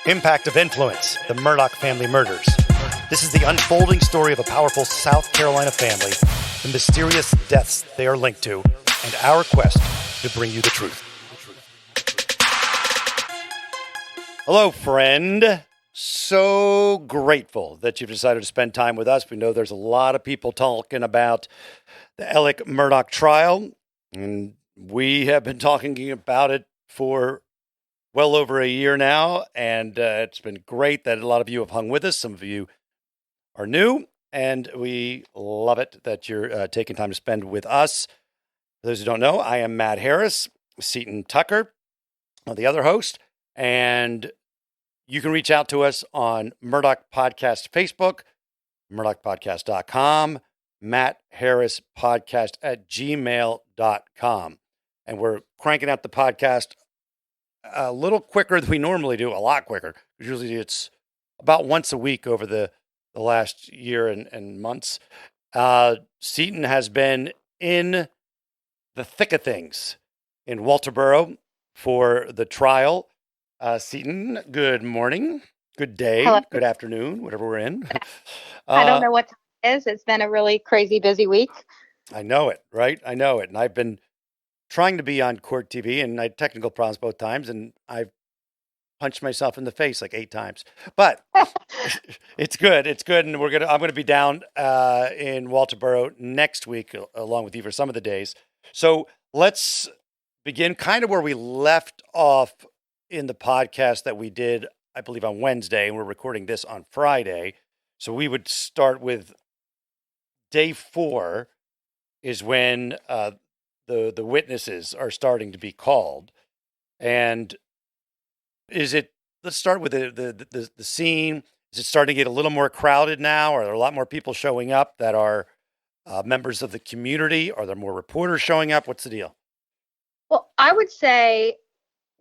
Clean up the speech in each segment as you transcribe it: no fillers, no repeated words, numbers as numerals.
Impact of Influence, the Murdaugh family murders. This is the unfolding story of a powerful South Carolina family, the mysterious deaths they are linked to, and our quest to bring you the truth. Hello, friend. So grateful that you've decided to spend time with us. We know there's a lot of people talking about the Alex Murdaugh trial, and we have been talking about it for well over a year now, and it's been great that a lot of you have hung with us. Some of you are new, and we love it that you're taking time to spend with us. For those who don't know, I am Matt Harris, Seton Tucker, the other host, and you can reach out to us on Murdaugh Podcast Facebook, murdaughpodcast.com, Matt Harris Podcast at gmail.com. And we're cranking out the podcast a little quicker than we normally do, a lot quicker. Usually it's about once a week over the last year and months. Seton has been in the thick of things in Walterboro for the trial. Seton, good morning, good day, Hello. good afternoon, whatever we're in. I don't know what time it is. It's been a really crazy, busy week. I know it, right? I know it. And I've been trying to be on court TV, and I had technical problems both times, and I've punched myself in the face like 8 times. But it's good. It's good, and I'm gonna be down in Walterboro next week along with you for some of the days. So let's begin kind of where we left off in the podcast that we did, I believe, on Wednesday, and we're recording this on Friday. So we would start with day 4 is when the witnesses are starting to be called. And let's start with the scene. Is it starting to get a little more crowded now? Are there a lot more people showing up that are members of the community? Are there more reporters showing up? What's the deal? Well, I would say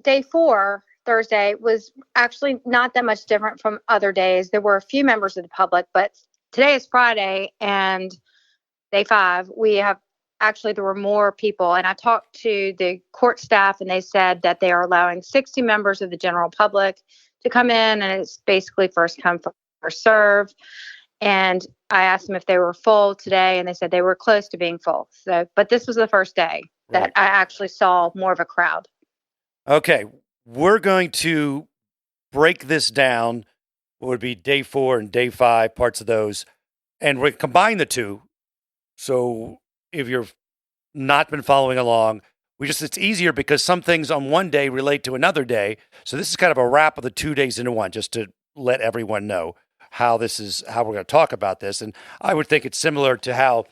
day 4, Thursday, was actually not that much different from other days. There were a few members of the public, but today is Friday, and day 5, there were more people. And I talked to the court staff, and they said that they are allowing 60 members of the general public to come in, and it's basically first come, first serve. And I asked them if they were full today, and they said they were close to being full. So, but this was the first day that I actually saw more of a crowd. Okay, we're going to break this down. What would be day 4 and day 5, parts of those, and we're combine the two. So if you've not been following along, it's easier because some things on one day relate to another day. So this is kind of a wrap of the 2 days into one, just to let everyone know how we're going to talk about this. And I would think it's similar to how,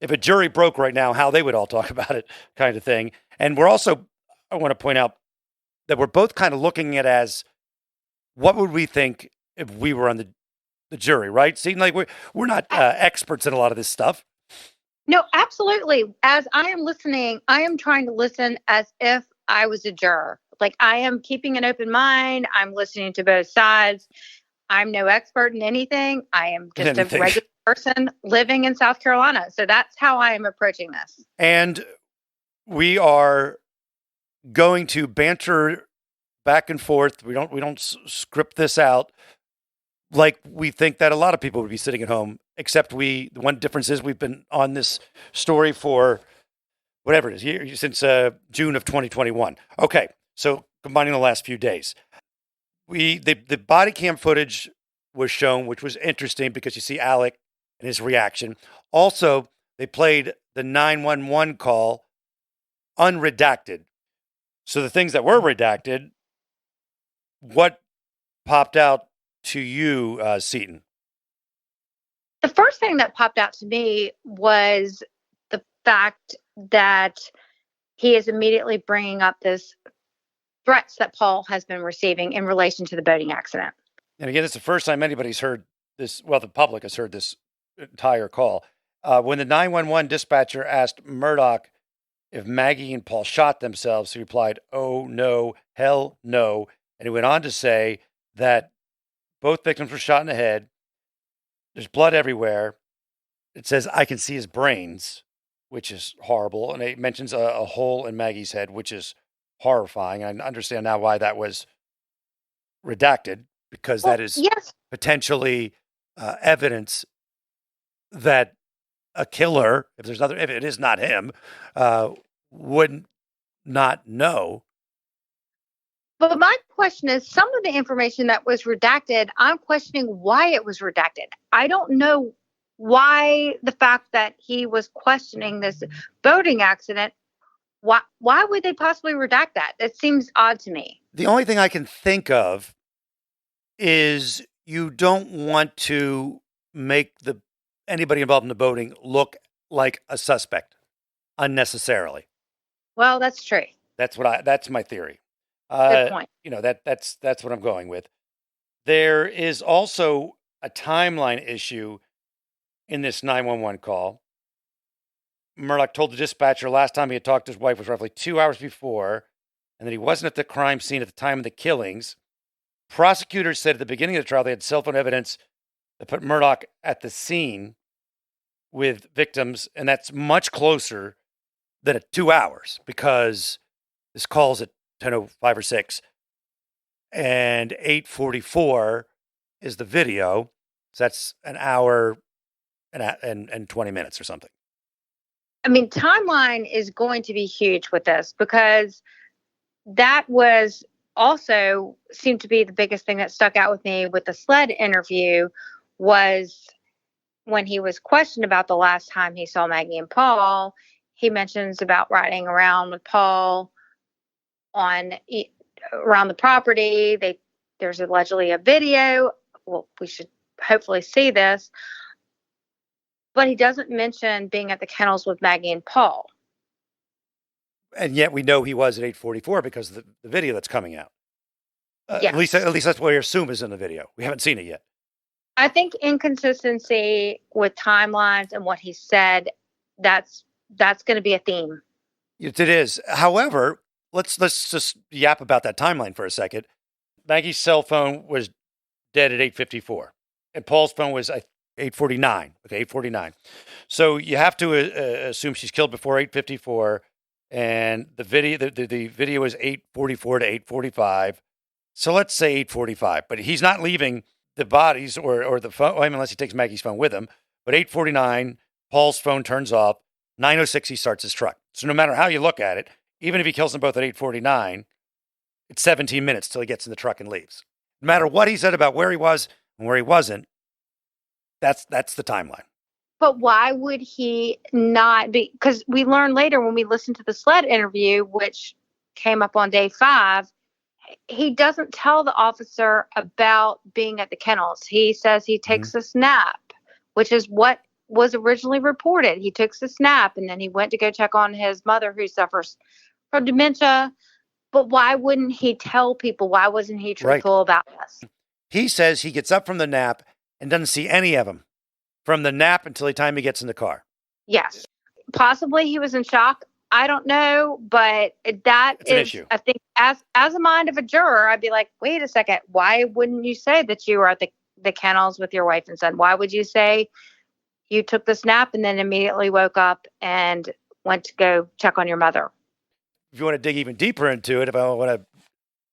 if a jury broke right now, how they would all talk about it, kind of thing. And I want to point out that we're both kind of looking at as, what would we think if we were on the jury, right? See, like we're not experts in a lot of this stuff. No, absolutely. As I am listening, I am trying to listen as if I was a juror. Like, I am keeping an open mind. I'm listening to both sides. I'm no expert in anything. I am just a regular person living in South Carolina. So that's how I am approaching this. And we are going to banter back and forth. We don't script this out like we think that a lot of people would be sitting at home, except the one difference is we've been on this story for whatever it is, since June of 2021. Okay, so combining the last few days, the body cam footage was shown, which was interesting because you see Alec and his reaction. Also, they played the 911 call unredacted. So the things that were redacted, what popped out to you, Seton? The first thing that popped out to me was the fact that he is immediately bringing up this threats that Paul has been receiving in relation to the boating accident. And again, it's the first time anybody's heard this. Well, the public has heard this entire call. When the 911 dispatcher asked Murdaugh if Maggie and Paul shot themselves, he replied, "Oh, no, hell no." And he went on to say that both victims were shot in the head. There's blood everywhere. It says, "I can see his brains," which is horrible. And it mentions a hole in Maggie's head, which is horrifying. I understand now why that was redacted because that is yes, potentially evidence that a killer, if it is not him, would not know. but my question is, some of the information that was redacted, I'm questioning why it was redacted. I don't know why the fact that he was questioning this boating accident. Why would they possibly redact that? It seems odd to me. The only thing I can think of is you don't want to make anybody involved in the boating look like a suspect unnecessarily. Well, that's true. That's my theory. Good point. That's what I'm going with. There is also a timeline issue in this 911 call. Murdaugh told the dispatcher last time he had talked to his wife was roughly 2 hours before, and that he wasn't at the crime scene at the time of the killings. Prosecutors said at the beginning of the trial they had cell phone evidence that put Murdaugh at the scene with victims, and that's much closer than at 2 hours because this call's at 10:05 or 6, and 8:44 is the video, so that's an hour and 20 minutes or something. I mean, timeline is going to be huge with this because that was also seemed to be the biggest thing that stuck out with me with the SLED interview was when he was questioned about the last time he saw Maggie and Paul. He mentions about riding around with Paul around the property. There's allegedly a video. Well, we should hopefully see this. But he doesn't mention being at the kennels with Maggie and Paul. And yet we know he was at 8:44 because of the video that's coming out. Yes. At least that's what we assume is in the video. We haven't seen it yet. I think inconsistency with timelines and what he said, that's going to be a theme. It is. However, let's just yap about that timeline for a second. Maggie's cell phone was dead at 8:54, and Paul's phone was 8:49. Okay, 8:49. So you have to assume she's killed before 8:54, and the video is 8:44 to 8:45. So let's say 8:45, but he's not leaving the bodies or the phone, unless he takes Maggie's phone with him. But 8:49, Paul's phone turns off. 9:06, he starts his truck. So no matter how you look at it, even if he kills them both at 8:49, it's 17 minutes till he gets in the truck and leaves. No matter what he said about where he was and where he wasn't, that's the timeline. But why would he not be? Because we learned later when we listened to the SLED interview, which came up on day 5, he doesn't tell the officer about being at the kennels. He says he takes a snap, which is what was originally reported. He took a snap and then he went to go check on his mother who suffers from dementia. But why wouldn't he tell people? Why wasn't he truthful about this? He says he gets up from the nap and doesn't see any of them from the nap until the time he gets in the car. Yes. Possibly he was in shock. I don't know, but it's an issue. I think as a mind of a juror, I'd be like, wait a second. Why wouldn't you say that you were at the kennels with your wife and son? Why would you say you took the snap and then immediately woke up and went to go check on your mother? If you want to dig even deeper into it,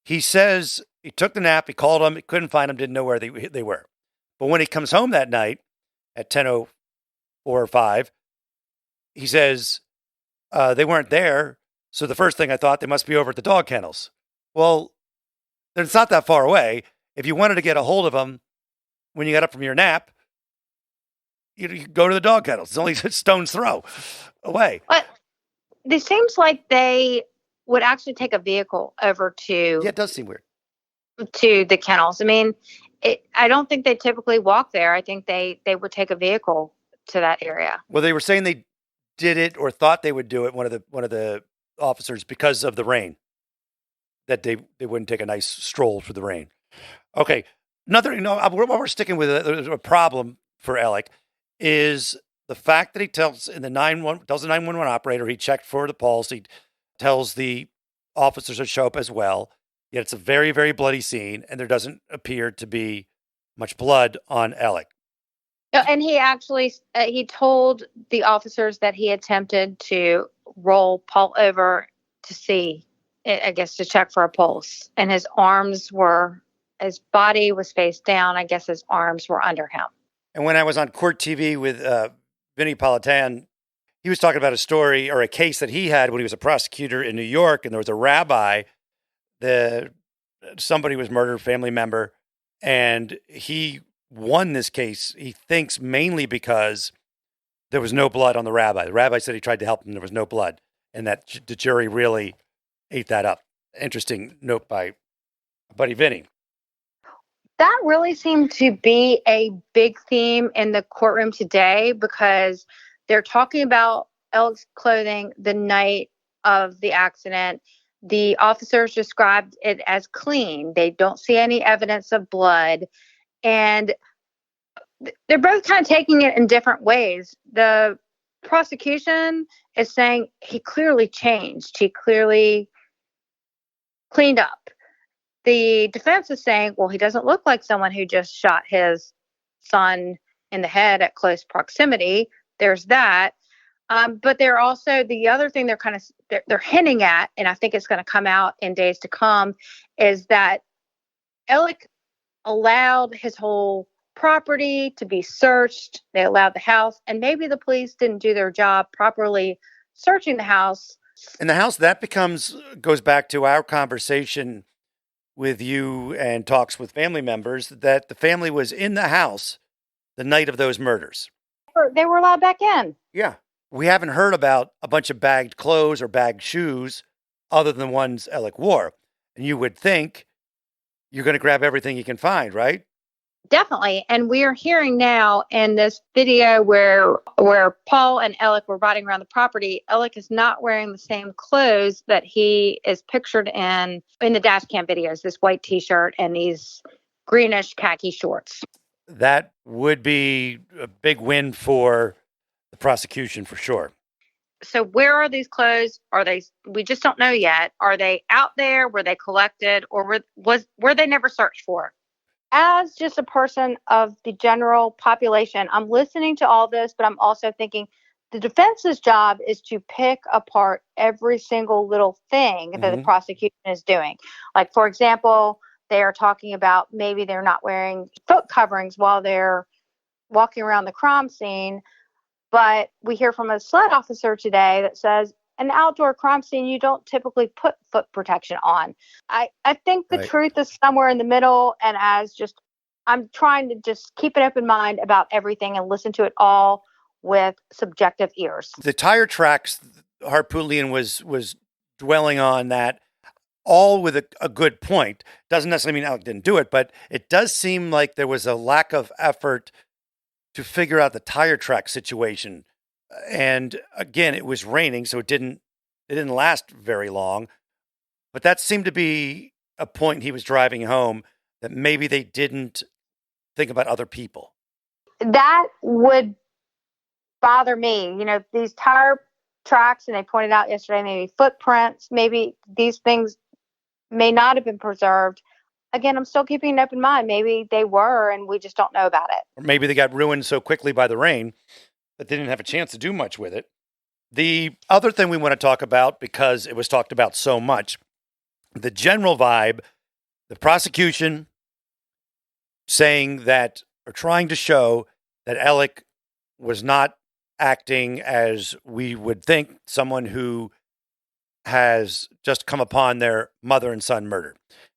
he says he took the nap, he called them, he couldn't find them, didn't know where they were. But when he comes home that night at 10:04 or 5, he says they weren't there. So the first thing I thought, they must be over at the dog kennels. Well, it's not that far away. If you wanted to get a hold of them when you got up from your nap, you go to the dog kennels. It's only a stone's throw away. But it seems like they would actually take a vehicle over to... Yeah, it does seem weird. To the kennels. I mean, I don't think they typically walk there. I think they would take a vehicle to that area. Well, they were saying they did it or thought they would do it, one of the officers, because of the rain, that they wouldn't take a nice stroll through the rain. Okay. Another, what we're sticking with a problem for Alec is the fact that he tells the 911 operator he checked for the pulse. He tells the officers to show up as well. Yet it's a very, very bloody scene, and there doesn't appear to be much blood on Alec. And he actually he told the officers that he attempted to roll Paul over to see, I guess, to check for a pulse, and his arms were His body was face down. I guess his arms were under him. And when I was on Court TV with Vinny Politan, he was talking about a story or a case that he had when he was a prosecutor in New York, and there was a rabbi that somebody was murdered, family member, and he won this case. He thinks mainly because there was no blood on the rabbi. The rabbi said he tried to help him, there was no blood, and that the jury really ate that up. Interesting note by buddy Vinny. That really seemed to be a big theme in the courtroom today, because they're talking about Alex's clothing the night of the accident. The officers described it as clean. They don't see any evidence of blood. And they're both kind of taking it in different ways. The prosecution is saying he clearly changed. He clearly cleaned up. The defense is saying, well, he doesn't look like someone who just shot his son in the head at close proximity. There's that. But they're also, the other thing they're hinting at, and I think it's going to come out in days to come, is that Alec allowed his whole property to be searched. They allowed the house, and maybe the police didn't do their job properly searching the house. In the house, that goes back to our conversation with you and talks with family members, that the family was in the house the night of those murders. They were allowed back in. Yeah. We haven't heard about a bunch of bagged clothes or bagged shoes other than the ones Alec wore. And you would think you're going to grab everything you can find, right? Definitely. And we are hearing now in this video where Paul and Alec were riding around the property, Alec is not wearing the same clothes that he is pictured in the dash cam videos, this white t-shirt and these greenish khaki shorts. That would be a big win for the prosecution for sure. So where are these clothes? We just don't know yet. Are they out there? Were they collected, or were they never searched for? As just a person of the general population, I'm listening to all this, but I'm also thinking the defense's job is to pick apart every single little thing that the prosecution is doing. Like, for example, they are talking about maybe they're not wearing foot coverings while they're walking around the crime scene. But we hear from a SLED officer today that says an outdoor crime scene, you don't typically put foot protection on. I think the truth is somewhere in the middle. And I'm trying to just keep an open mind about everything and listen to it all with subjective ears. The tire tracks, Harpootlian was dwelling on that, all with a good point. Doesn't necessarily mean Alec didn't do it, but it does seem like there was a lack of effort to figure out the tire track situation. And again, it was raining, so it didn't last very long. But that seemed to be a point he was driving home, that maybe they didn't think about other people. That would bother me. You know, these tire tracks, and they pointed out yesterday, maybe footprints, maybe these things may not have been preserved. Again, I'm still keeping an open mind. Maybe they were, and we just don't know about it. Or maybe they got ruined so quickly by the rain that they didn't have a chance to do much with it. The other thing we want to talk about, because it was talked about so much, the general vibe, the prosecution saying that, or trying to show that Alec was not acting as we would think someone who has just come upon their mother and son murder.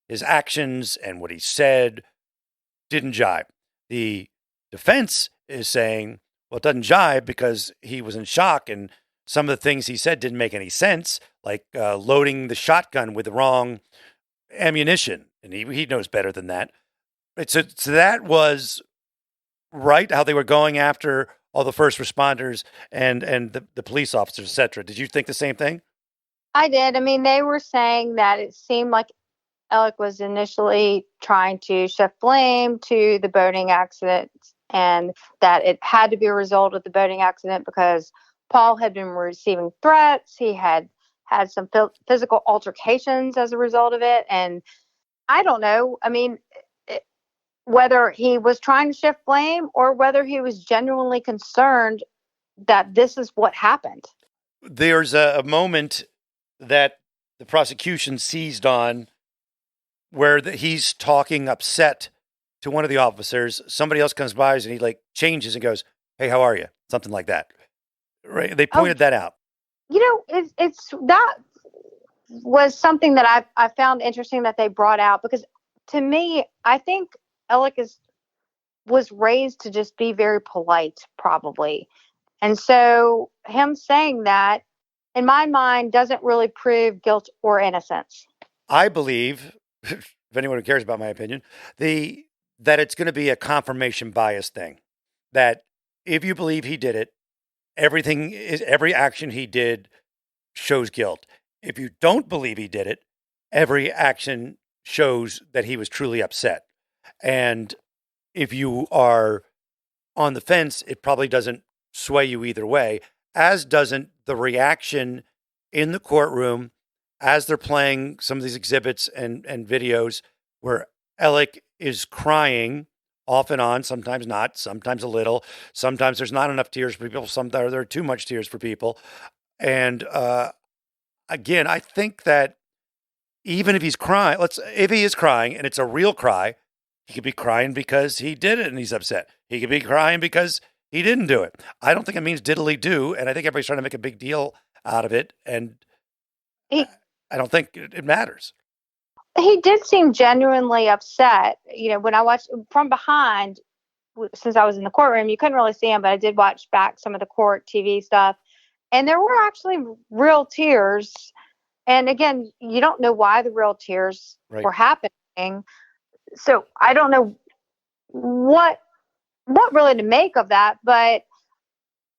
His actions and what he said didn't jibe. The defense is saying, well, it doesn't jibe because he was in shock and some of the things he said didn't make any sense, like loading the shotgun with the wrong ammunition. And he knows better than that. So that was right, how they were going after all the first responders and the police officers, et cetera. Did you think the same thing? I did. I mean, they were saying that it seemed like Alec was initially trying to shift blame to the boating accident, and that it had to be a result of the boating accident because Paul had been receiving threats. He had some physical altercations as a result of it. And I don't know. I mean, whether he was trying to shift blame or whether he was genuinely concerned that this is what happened. There's a moment that the prosecution seized on where he's talking upset to one of the officers. Somebody else comes by and he like changes and goes, "Hey, how are you?" Something like that. Right? They pointed that out. It's that was something that I found interesting that they brought out, because to me, I think Alec was raised to just be very polite, probably. And so him saying that, in my mind, doesn't really prove guilt or innocence. I believe, if anyone who cares about my opinion, that it's going to be a confirmation bias thing. That if you believe he did it, every action he did shows guilt. If you don't believe he did it, every action shows that he was truly upset. And if you are on the fence, it probably doesn't sway you either way, as doesn't the reaction in the courtroom as they're playing some of these exhibits and videos where Alec is crying off and on, sometimes not, sometimes a little, sometimes there's not enough tears for people, sometimes there are too much tears for people. And again, I think that even if he's crying, if he is crying and it's a real cry, he could be crying because he did it and he's upset. He could be crying because he didn't do it. I don't think it means diddly do, and I think everybody's trying to make a big deal out of it, and I don't think it matters. He did seem genuinely upset. When I watched from behind, since I was in the courtroom, you couldn't really see him, but I did watch back some of the court TV stuff, and there were actually real tears. And again, you don't know why the real tears were happening. So I don't know what really to make of that. But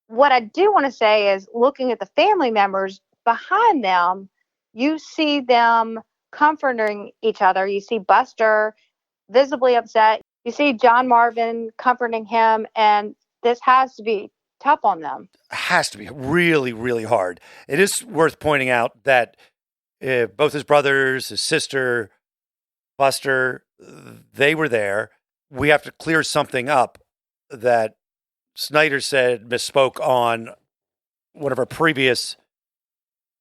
what I do want to say is, looking at the family members behind them, you see them comforting each other. You see Buster visibly upset. You see John Marvin comforting him, and this has to be tough on them. It has to be really, really hard. It is worth pointing out that both his brothers, his sister, Buster, they were there. We have to clear something up that Snyder said misspoke on one of our previous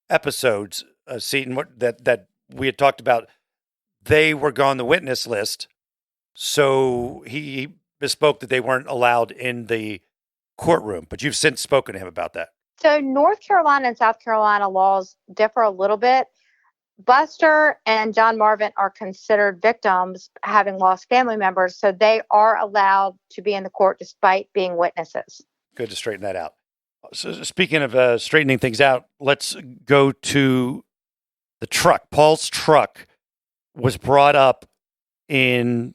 episodes, Seton, that we had talked about. They were on the witness list, so he misspoke that they weren't allowed in the courtroom. But you've since spoken to him about that. So North Carolina and South Carolina laws differ a little bit. Buster and John Marvin are considered victims, having lost family members, so they are allowed to be in the court despite being witnesses. Good to straighten that out. So speaking of straightening things out, let's go to the truck. Paul's truck was brought up in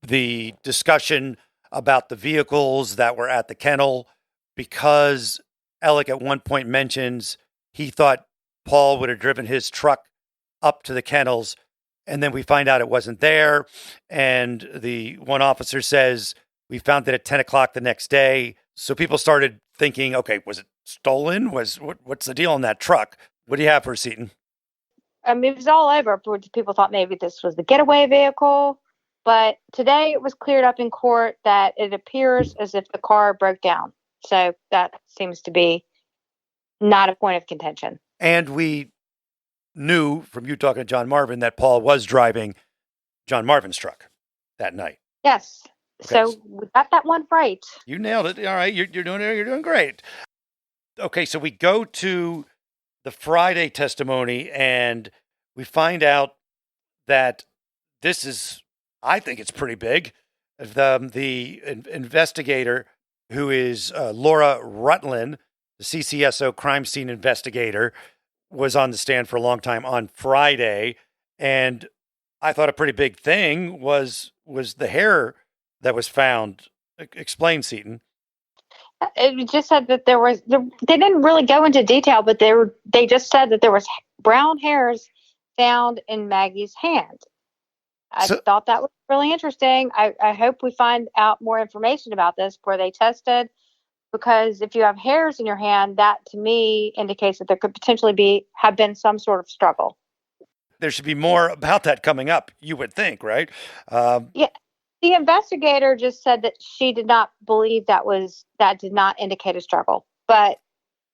the discussion about the vehicles that were at the kennel, because Alec at one point mentions he thought Paul would have driven his truck up to the kennels, and then we find out it wasn't there. And the one officer says, we found it at 10 o'clock the next day. So people started thinking, okay, was it stolen? What's the deal on that truck? What do you have for Seton? It was all over. People thought maybe this was the getaway vehicle. But today it was cleared up in court that it appears as if the car broke down. So that seems to be not a point of contention. And we knew from you talking to John Marvin that Paul was driving John Marvin's truck that night. Yes. Okay. So we got that one right. You nailed it. All right. You're doing great. Okay. So we go to the Friday testimony and we find out that this is, I think it's pretty big. The investigator, who is Laura Rutland, the CCSO crime scene investigator, was on the stand for a long time on Friday. And I thought a pretty big thing was the hair that was found. Explain, Seton. It just said that they didn't really go into detail, but they just said that there was brown hairs found in Maggie's hand. I thought that was really interesting. I hope we find out more information about this before they tested, because if you have hairs in your hand, that to me indicates that there could potentially have been some sort of struggle. There should be more about that coming up, you would think, right? Yeah. The investigator just said that she did not believe that did not indicate a struggle. But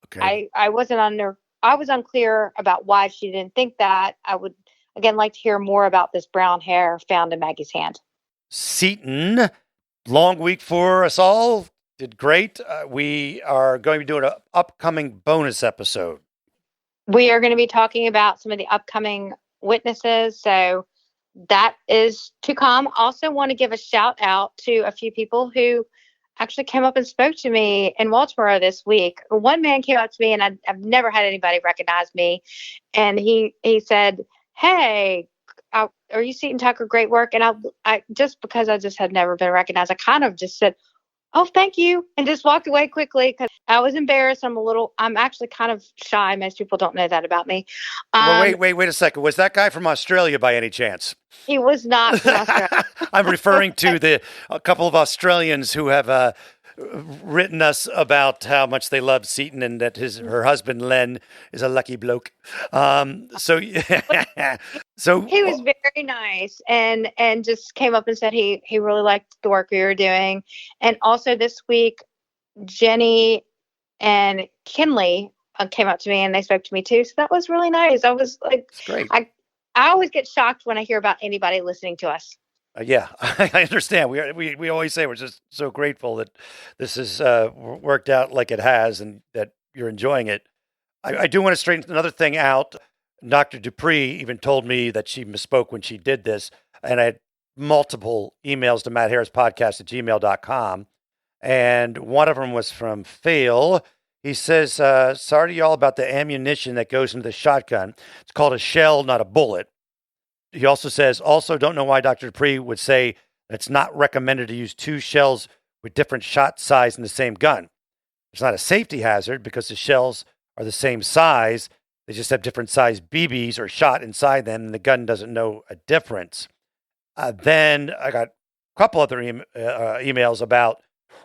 okay. I was unclear about why she didn't think that. again, like to hear more about this brown hair found in Maggie's hand. Seton, long week for us all. Did great. We are going to be doing an upcoming bonus episode. We are going to be talking about some of the upcoming witnesses. So that is to come. Also want to give a shout out to a few people who actually came up and spoke to me in Walterboro this week. One man came up to me, and I've never had anybody recognize me. And he said, "Hey, are you Seton Tucker? Great work." And I just because I just had never been recognized, I kind of just said, "Oh, thank you," and just walked away quickly because I was embarrassed. I'm actually kind of shy. Most people don't know that about me. Well, wait a second. Was that guy from Australia by any chance? He was not from Australia. I'm referring to a couple of Australians who have written us about how much they love Seton and that her husband Len is a lucky bloke. So he was very nice and just came up and said he really liked the work we were doing. And also this week, Jenny and Kinley came up to me and they spoke to me too. So that was really nice. I was like, great. I always get shocked when I hear about anybody listening to us. Yeah, I understand. We always say we're just so grateful that this has worked out like it has and that you're enjoying it. I do want to straighten another thing out. Dr. Dupree even told me that she misspoke when she did this, and I had multiple emails to mattharrispodcast@gmail.com, and one of them was from Phil. He says, sorry to y'all about the ammunition that goes into the shotgun. It's called a shell, not a bullet. He also says, also don't know why Dr. Dupree would say it's not recommended to use two shells with different shot size in the same gun. It's not a safety hazard because the shells are the same size. They just have different size BBs or shot inside them, and the gun doesn't know a difference. Then I got a couple other emails about,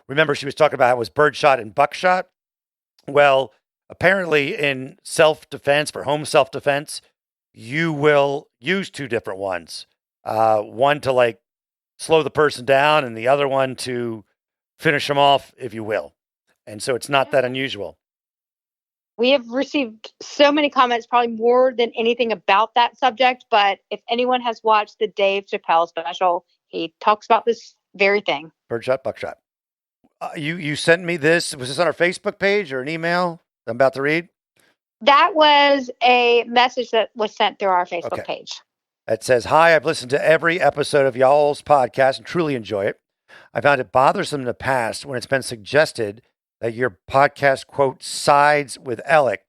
remember she was talking about how it was birdshot and buckshot? Well, apparently in self-defense, for home self-defense, you will use two different ones. One to like slow the person down and the other one to finish them off, if you will. And so it's not that unusual. We have received so many comments, probably more than anything about that subject. But if anyone has watched the Dave Chappelle special, he talks about this very thing. Birdshot, buckshot. You sent me this. Was this on our Facebook page or an email I'm about to read? That was a message that was sent through our Facebook page. It says, hi, I've listened to every episode of y'all's podcast and truly enjoy it. I found it bothersome in the past when it's been suggested that your podcast, quote, sides with Alec.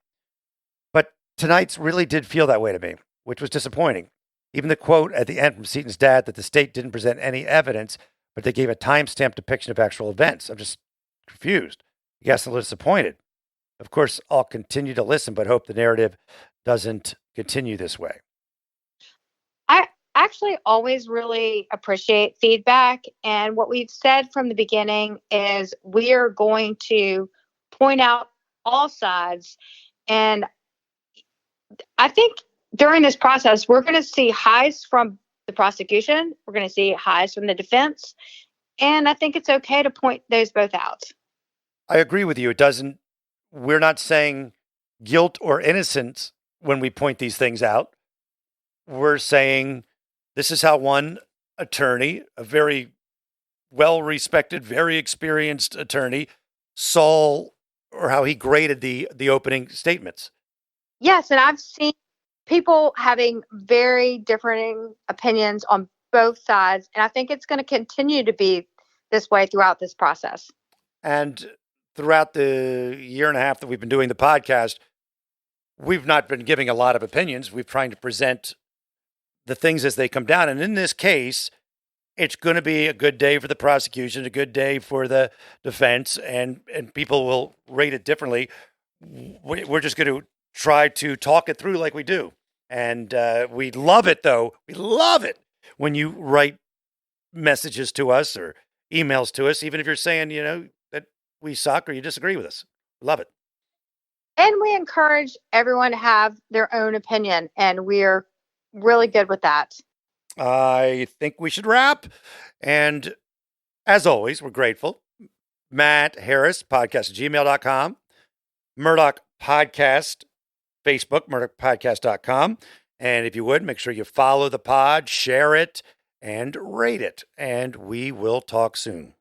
But tonight's really did feel that way to me, which was disappointing. Even the quote at the end from Seton's dad that the state didn't present any evidence, but they gave a timestamped depiction of actual events. I'm just confused. I guess a little disappointed. Of course, I'll continue to listen, but hope the narrative doesn't continue this way. I actually always really appreciate feedback. And what we've said from the beginning is we are going to point out all sides. And I think during this process, we're going to see highs from the prosecution. We're going to see highs from the defense. And I think it's okay to point those both out. I agree with you. We're not saying guilt or innocence when we point these things out. We're saying this is how one attorney, a very well-respected, very experienced attorney, saw or how he graded the opening statements. Yes, and I've seen people having very differing opinions on both sides, and I think it's going to continue to be this way throughout this process. And throughout the year and a half that we've been doing the podcast, we've not been giving a lot of opinions. We're trying to present the things as they come down. And in this case, it's going to be a good day for the prosecution, a good day for the defense, and people will rate it differently. We're just going to try to talk it through like we do. And we love it, though. We love it when you write messages to us or emails to us, even if you're saying, that we suck or you disagree with us. Love it. And we encourage everyone to have their own opinion, and we're really good with that. I think we should wrap. And as always, we're grateful. Matt Harris, podcast@gmail.com. Murdaugh Podcast, Facebook, murdaughpodcast.com. And if you would, make sure you follow the pod, share it, and rate it. And we will talk soon.